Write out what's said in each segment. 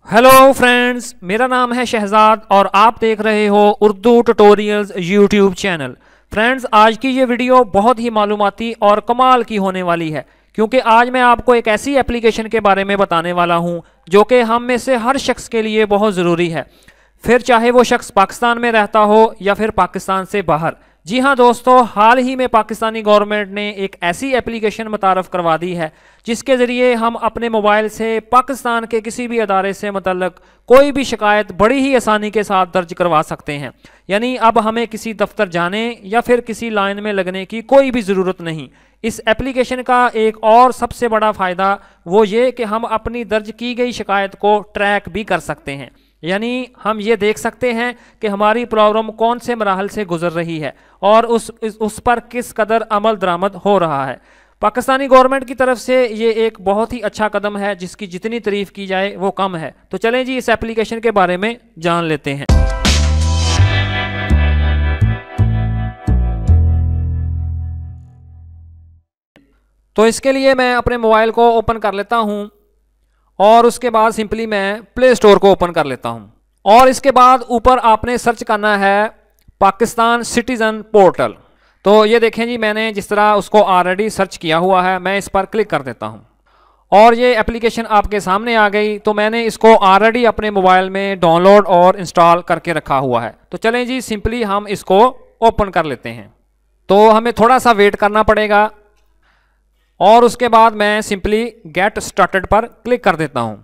Hello friends, मेरा नाम है शहजाद और आप देख रहे हो Urdu tutorials YouTube channel. Friends, आज की ये वीडियो बहुत ही मालूमाती और कमाल की होने वाली है, क्योंकि आज मैं आपको एक ऐसी एप्लीकेशन के बारे में बताने वाला हूँ जो कि हम में से हर शख्स के लिए बहुत ज़रूरी है, फिर चाहे वो शख्स पाकिस्तान में रहता हो या फिर पाकिस्तान से बाहर। जी हाँ दोस्तों, हाल ही में पाकिस्तानी गवर्नमेंट ने एक ऐसी एप्लीकेशन मुतारफ़ करवा दी है जिसके ज़रिए हम अपने मोबाइल से पाकिस्तान के किसी भी अदारे से मुतल्लक कोई भी शिकायत बड़ी ही आसानी के साथ दर्ज करवा सकते हैं। यानी अब हमें किसी दफ्तर जाने या फिर किसी लाइन में लगने की कोई भी ज़रूरत नहीं। इस एप्लीकेशन का एक और सबसे बड़ा फ़ायदा वो ये कि हम अपनी दर्ज की गई शिकायत को ट्रैक भी कर सकते हैं। यानी हम ये देख सकते हैं कि हमारी प्रॉब्लम कौन से मराहल से गुजर रही है और उस पर किस कदर अमल दरामद हो रहा है। पाकिस्तानी गवर्नमेंट की तरफ से ये एक बहुत ही अच्छा कदम है जिसकी जितनी तारीफ की जाए वो कम है। तो चलें जी, इस एप्लीकेशन के बारे में जान लेते हैं। तो इसके लिए मैं अपने मोबाइल को ओपन कर लेता हूं और उसके बाद सिंपली मैं प्ले स्टोर को ओपन कर लेता हूं और इसके बाद ऊपर आपने सर्च करना है पाकिस्तान सिटीज़न पोर्टल। तो ये देखें जी, मैंने जिस तरह उसको ऑलरेडी सर्च किया हुआ है, मैं इस पर क्लिक कर देता हूं और ये एप्लीकेशन आपके सामने आ गई। तो मैंने इसको ऑलरेडी अपने मोबाइल में डाउनलोड और इंस्टॉल करके रखा हुआ है। तो चलें जी, सिंपली हम इसको ओपन कर लेते हैं। तो हमें थोड़ा सा वेट करना पड़ेगा और उसके बाद मैं सिंपली गेट स्टार्टेड पर क्लिक कर देता हूं।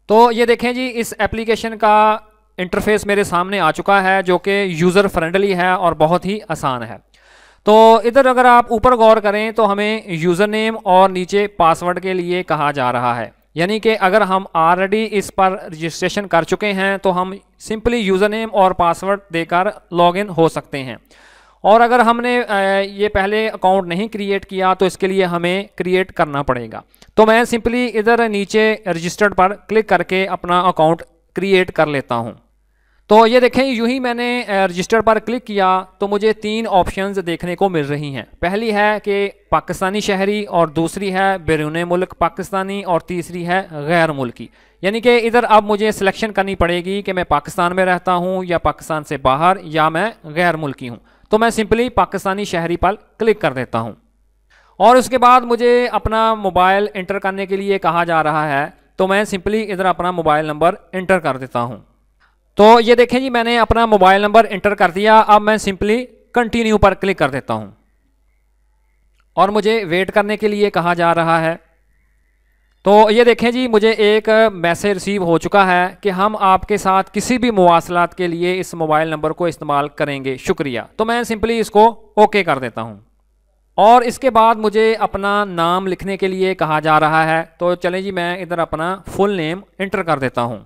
तो ये देखें जी, इस एप्लीकेशन का इंटरफेस मेरे सामने आ चुका है जो कि यूज़र फ्रेंडली है और बहुत ही आसान है। तो इधर अगर आप ऊपर गौर करें तो हमें यूज़र नेम और नीचे पासवर्ड के लिए कहा जा रहा है। यानी कि अगर हम ऑलरेडी इस पर रजिस्ट्रेशन कर चुके हैं तो हम सिंपली यूज़र नेम और पासवर्ड देकर लॉगिन हो सकते हैं, और अगर हमने ये पहले अकाउंट नहीं क्रिएट किया तो इसके लिए हमें क्रिएट करना पड़ेगा। तो मैं सिंपली इधर नीचे रजिस्टर्ड पर क्लिक करके अपना अकाउंट क्रिएट कर लेता हूँ। तो ये देखें, यूं ही मैंने रजिस्टर पर क्लिक किया तो मुझे 3 ऑप्शंस देखने को मिल रही हैं। पहली है कि पाकिस्तानी शहरी, और दूसरी है बैरून मुल्क पाकिस्तानी, और तीसरी है गैर मुल्की। यानी कि इधर अब मुझे सिलेक्शन करनी पड़ेगी कि मैं पाकिस्तान में रहता हूँ या पाकिस्तान से बाहर, या मैं गैर मुल्की हूँ। तो मैं सिंपली पाकिस्तानी शहरी पर क्लिक कर देता हूँ और उसके बाद मुझे अपना मोबाइल इंटर करने के लिए कहा जा रहा है। तो मैं सिंपली इधर अपना मोबाइल नंबर इंटर कर देता हूँ। तो ये देखें जी, मैंने अपना मोबाइल नंबर इंटर कर दिया। अब मैं सिंपली कंटिन्यू पर क्लिक कर देता हूँ और मुझे वेट करने के लिए कहा जा रहा है। तो ये देखें जी, मुझे एक मैसेज रिसीव हो चुका है कि हम आपके साथ किसी भी मुवासलात के लिए इस मोबाइल नंबर को इस्तेमाल करेंगे, शुक्रिया। तो मैं सिंपली इसको ओके कर देता हूँ और इसके बाद मुझे अपना नाम लिखने के लिए कहा जा रहा है। तो चलें जी, मैं इधर अपना फुल नेम इंटर कर देता हूँ।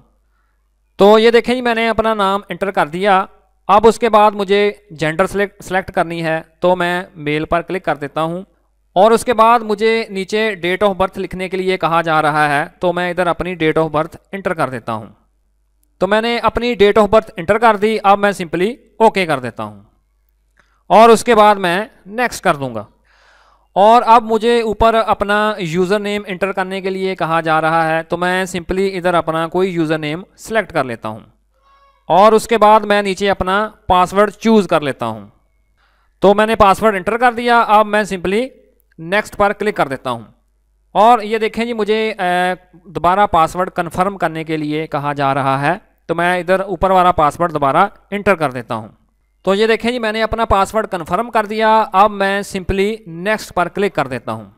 तो ये देखें जी, मैंने अपना नाम इंटर कर दिया। अब उसके बाद मुझे जेंडर सेलेक्ट करनी है, तो मैं मेल पर क्लिक कर देता हूँ और उसके बाद मुझे नीचे डेट ऑफ बर्थ लिखने के लिए कहा जा रहा है। तो मैं इधर अपनी डेट ऑफ बर्थ इंटर कर देता हूँ। तो मैंने अपनी डेट ऑफ बर्थ इंटर कर दी। अब मैं सिंपली ओके कर देता हूँ और उसके बाद मैं नेक्स्ट कर दूँगा। और अब मुझे ऊपर अपना यूज़र नेम इंटर करने के लिए कहा जा रहा है। तो मैं सिंपली इधर अपना कोई यूज़र नेम सेलेक्ट कर लेता हूँ और उसके बाद मैं नीचे अपना पासवर्ड चूज़ कर लेता हूँ। तो मैंने पासवर्ड इंटर कर दिया। अब मैं सिंपली नेक्स्ट पर क्लिक कर देता हूँ और ये देखें जी, मुझे दोबारा पासवर्ड कन्फर्म करने के लिए कहा जा रहा है। तो मैं इधर ऊपर वाला पासवर्ड दोबारा इंटर कर देता हूँ। तो ये देखें जी, मैंने अपना पासवर्ड कन्फर्म कर दिया। अब मैं सिंपली नेक्स्ट पर क्लिक कर देता हूँ।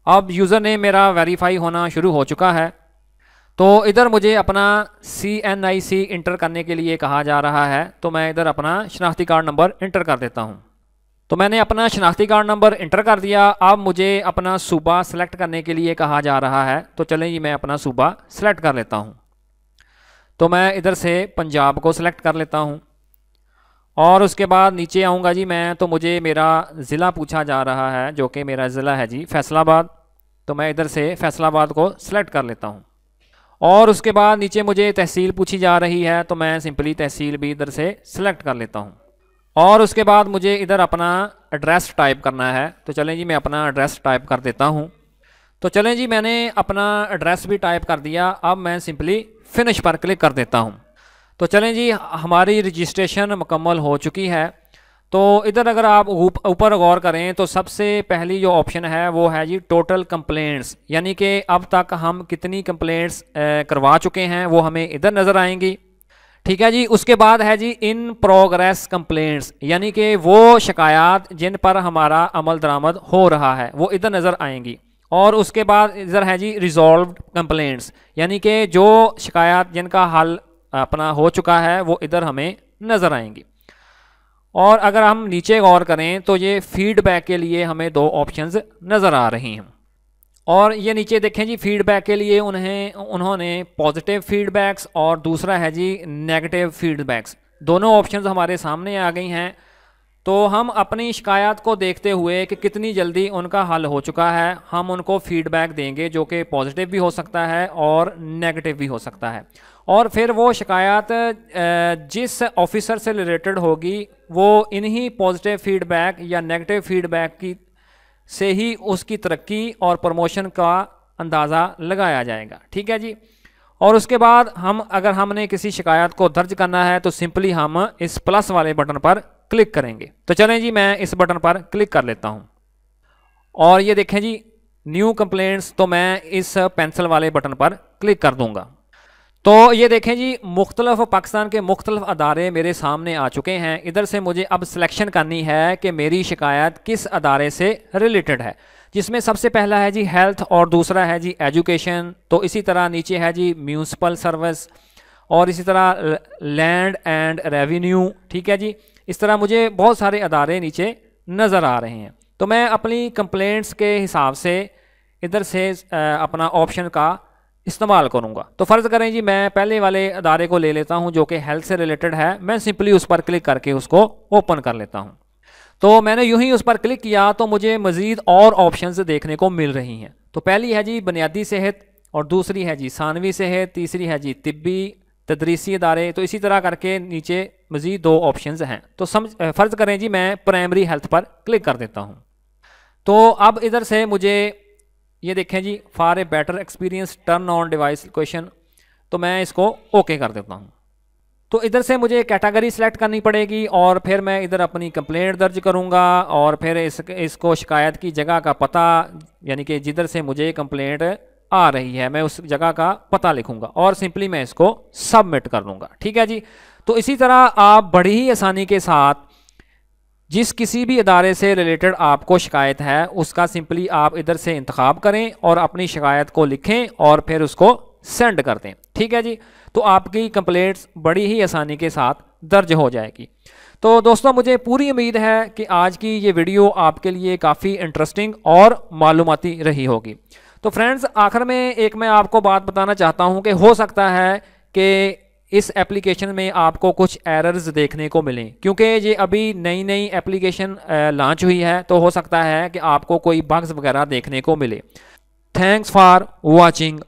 अब यूज़र नेम मेरा वेरीफाई होना शुरू हो चुका है। तो इधर मुझे अपना CNIC इंटर करने के लिए कहा जा रहा है। तो मैं इधर अपना शनाख्ती कार्ड नंबर इंटर कर देता हूँ। तो मैंने अपना शनाख्ती कार्ड नंबर इंटर कर दिया। अब मुझे अपना सूबा सेलेक्ट करने के लिए कहा जा रहा है। तो चलें जी, मैं अपना सूबा सेलेक्ट कर लेता हूँ। तो मैं इधर से पंजाब को सिलेक्ट कर लेता हूँ और उसके बाद नीचे आऊँगा जी मैं, तो मुझे मेरा ज़िला पूछा जा रहा है जो कि मेरा ज़िला है जी फैसलाबाद। तो मैं इधर से फैसलाबाद को सिलेक्ट कर लेता हूँ और उसके बाद नीचे मुझे तहसील पूछी जा रही है। तो मैं सिंपली तहसील भी इधर से सिलेक्ट कर लेता हूँ और उसके बाद मुझे इधर अपना एड्रेस टाइप करना है। तो चलें जी, मैं अपना एड्रेस टाइप कर देता हूँ। तो चलें जी, मैंने अपना एड्रेस भी टाइप कर दिया। अब मैं सिंपली फिनिश पर क्लिक कर देता हूँ। तो चलें जी, हमारी रजिस्ट्रेशन मुकम्मल हो चुकी है। तो इधर अगर आप ऊपर गौर करें तो सबसे पहली जो ऑप्शन है वो है जी टोटल कंप्लेंट्स, यानी कि अब तक हम कितनी कंप्लेंट्स करवा चुके हैं वो हमें इधर नज़र आएंगी। ठीक है जी। उसके बाद है जी इन प्रोग्रेस कंप्लेंट्स, यानी कि वो शिकायत जिन पर हमारा अमल दरामद हो रहा है वो इधर नज़र आएंगी। और उसके बाद इधर है जी रिजॉल्व्ड कंप्लेंट्स, यानी कि जो शिकायत जिनका हल अपना हो चुका है वो इधर हमें नज़र आएंगी। और अगर हम नीचे गौर करें तो ये फीडबैक के लिए हमें दो ऑप्शंस नज़र आ रही हैं। और ये नीचे देखें जी, फीडबैक के लिए उन्होंने पॉजिटिव फीडबैक्स और दूसरा है जी नेगेटिव फीडबैक्स, दोनों ऑप्शंस हमारे सामने आ गई हैं। तो हम अपनी शिकायत को देखते हुए कि कितनी जल्दी उनका हल हो चुका है, हम उनको फीडबैक देंगे जो कि पॉजिटिव भी हो सकता है और नेगेटिव भी हो सकता है। और फिर वो शिकायत जिस ऑफिसर से रिलेटेड होगी वो इन्हीं पॉजिटिव फीडबैक या नेगेटिव फीडबैक की से ही उसकी तरक्की और प्रमोशन का अंदाज़ा लगाया जाएगा। ठीक है जी। और उसके बाद अगर हमने किसी शिकायत को दर्ज करना है तो सिंपली हम इस प्लस वाले बटन पर क्लिक करेंगे। तो चलें जी, मैं इस बटन पर क्लिक कर लेता हूं और ये देखें जी न्यू कंप्लेंट्स, तो मैं इस पेंसिल वाले बटन पर क्लिक कर दूंगा। तो ये देखें जी मुख्तलिफ पाकिस्तान के मुख्तलिफ अदारे मेरे सामने आ चुके हैं। इधर से मुझे अब सिलेक्शन करनी है कि मेरी शिकायत किस अदारे से रिलेटेड है, जिसमें सबसे पहला है जी हेल्थ और दूसरा है जी एजुकेशन। तो इसी तरह नीचे है जी म्यूनसिपल सर्विस और इसी तरह लैंड एंड रेवेन्यू। ठीक है जी। इस तरह मुझे बहुत सारे अदारे नीचे नज़र आ रहे हैं। तो मैं अपनी कंप्लेंट्स के हिसाब से इधर से अपना ऑप्शन का इस्तेमाल करूंगा। तो फ़र्ज़ करें जी मैं पहले वाले अदारे को ले लेता हूं जो कि हेल्थ से रिलेटेड है। मैं सिंपली उस पर क्लिक करके उसको ओपन कर लेता हूं। तो मैंने यूं ही उस पर क्लिक किया तो मुझे मज़ीद और ऑप्शंस देखने को मिल रही हैं। तो पहली है जी बुनियादी सेहत और दूसरी है जी सानवी सेहत, तीसरी है जी तिब्बी तदरीसी अदारे। तो इसी तरह करके नीचे मज़ीद दो ऑप्शंस हैं। तो फ़र्ज़ करें जी मैं प्राइमरी हेल्थ पर क्लिक कर देता हूँ। तो अब इधर से मुझे ये देखें जी for a better experience turn on device question, तो मैं इसको ओके कर देता हूँ। तो इधर से मुझे कैटेगरी सेलेक्ट करनी पड़ेगी और फिर मैं इधर अपनी कंप्लेंट दर्ज करूँगा और फिर इसको शिकायत की जगह का पता, यानी कि जिधर से मुझे कंप्लेंट आ रही है मैं उस जगह का पता लिखूंगा और सिंपली मैं इसको सबमिट कर दूंगा। ठीक है जी। तो इसी तरह आप बड़ी ही आसानी के साथ जिस किसी भी अदारे से रिलेटेड आपको शिकायत है उसका सिंपली आप इधर से इंतखाब करें और अपनी शिकायत को लिखें और फिर उसको सेंड कर दें। ठीक है जी। तो आपकी कंप्लेंट्स बड़ी ही आसानी के साथ दर्ज हो जाएगी। तो दोस्तों मुझे पूरी उम्मीद है कि आज की ये वीडियो आपके लिए काफ़ी इंटरेस्टिंग और मालूमाती रही होगी। तो फ्रेंड्स आखिर में एक मैं आपको बात बताना चाहता हूँ कि हो सकता है कि इस एप्लीकेशन में आपको कुछ एरर्स देखने को मिलें, क्योंकि ये अभी नई नई एप्लीकेशन लॉन्च हुई है। तो हो सकता है कि आपको कोई बग्स वगैरह देखने को मिले। Thanks for watching